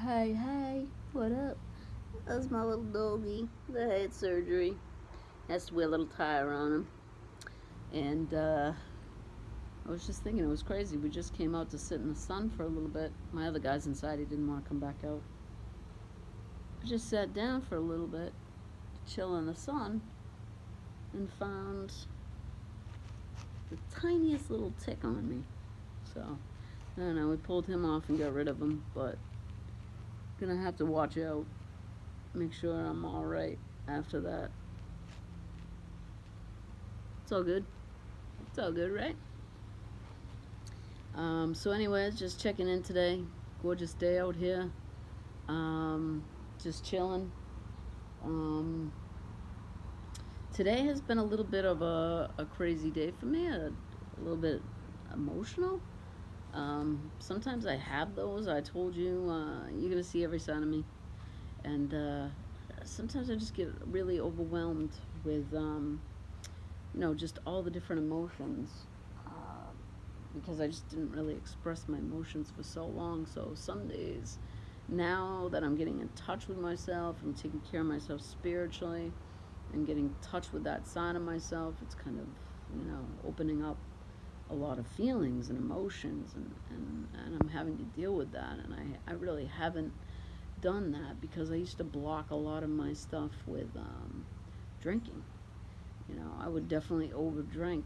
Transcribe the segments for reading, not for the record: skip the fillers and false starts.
Hey, hey, what up? That's my little doggy that had surgery. Has to wear a little tire on him. And I was just thinking, it was crazy. We just came out to sit in the sun for a little bit. My other guy's inside, he didn't want to come back out. I just sat down for a little bit, to chill in the sun, and found the tiniest little tick on me. So, I don't know, we pulled him off and got rid of him, but gonna have to watch out, make sure I'm alright after that. It's all good. It's all good, right? Anyways, just checking in today. Gorgeous day out here. Just chilling. Um, Today has been a little bit of a crazy day for me, a little bit emotional. Sometimes I have those. I told you, you're going to see every side of me. And sometimes I just get really overwhelmed with, just all the different emotions. Because I just didn't really express my emotions for so long. So some days, now that I'm getting in touch with myself, I'm taking care of myself spiritually, and getting in touch with that side of myself, it's kind of, opening up a lot of feelings and emotions, and I'm having to deal with that. And I really haven't done that because I used to block a lot of my stuff with drinking. I would definitely overdrink.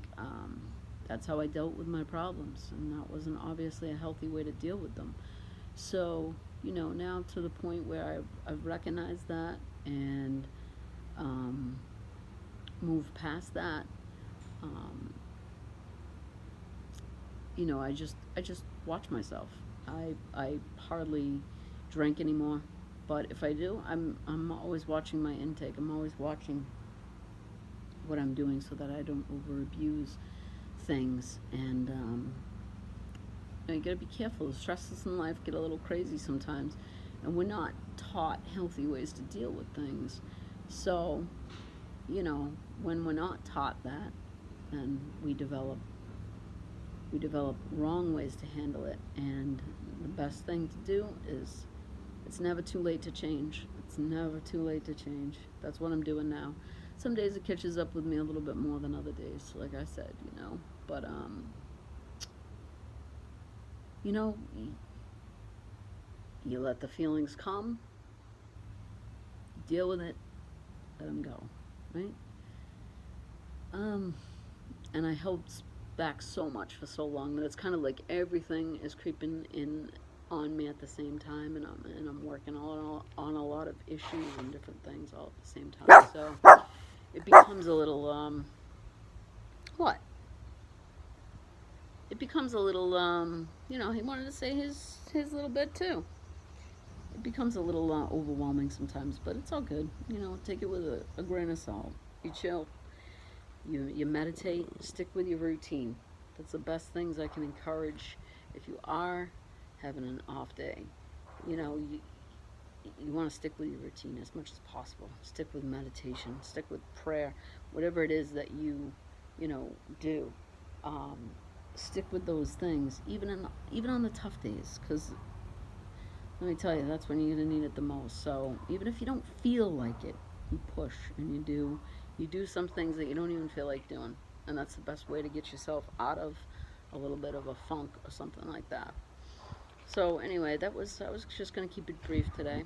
That's how I dealt with my problems, and that wasn't obviously a healthy way to deal with them. So, now to the point where I've recognized that and um, moved past that. Um, I just watch myself. I hardly drink anymore, but if I do, I'm always watching my intake. I'm always watching what I'm doing so that I don't over abuse things. And you gotta be careful. The stresses in life get a little crazy sometimes, and we're not taught healthy ways to deal with things. So, when we're not taught that, then we develop wrong ways to handle it. And the best thing to do is, it's never too late to change. It's never too late to change. That's what I'm doing now. Some days it catches up with me a little bit more than other days, like I said. But you know, you let the feelings come, deal with it, let them go, right? Um, and I held back so much for so long that it's kind of like everything is creeping in on me at the same time, and I'm working on a lot of issues and different things all at the same time. So it becomes a little what? It becomes a little he wanted to say his little bit too. It becomes a little overwhelming sometimes, but it's all good. Take it with a grain of salt. You chill. You meditate. Stick with your routine. That's the best things I can encourage. If you are having an off day, you know you you want to stick with your routine as much as possible. Stick with meditation. Stick with prayer. Whatever it is that you do. Um, Stick with those things, even on the tough days, because let me tell you, that's when you're gonna need it the most. So even if you don't feel like it, you push and you do some things that you don't even feel like doing, and that's the best way to get yourself out of a little bit of a funk or something like that. So anyway, I was just gonna keep it brief today,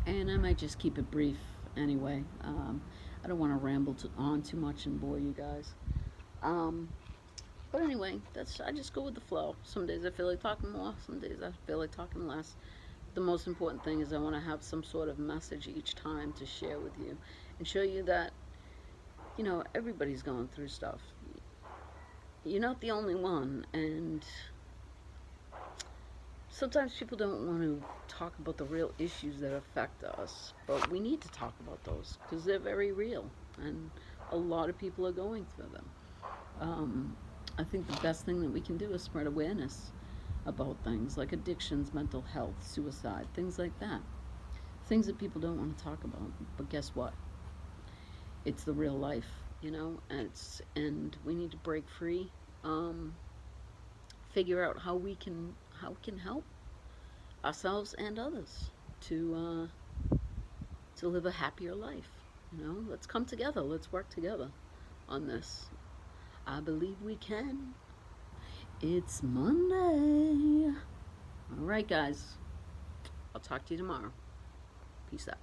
and I might just keep it brief anyway. I don't want to ramble on too much and bore you guys. Um, but anyway, that's I just go with the flow. Some days I feel like talking more. Some days I feel like talking less. The most important thing is I want to have some sort of message each time to share with you and show you that, everybody's going through stuff. You're not the only one. And sometimes people don't want to talk about the real issues that affect us, but we need to talk about those because they're very real. And a lot of people are going through them. Um, I think the best thing that we can do is spread awareness about things like addictions, mental health, suicide, things like that. Things that people don't want to talk about. But guess what? It's the real life, and we need to break free. Figure out how we can help. ourselves and others to live a happier life. You know, let's come together. Let's work together on this. I believe we can. It's Monday. All right, guys. I'll talk to you tomorrow. Peace out.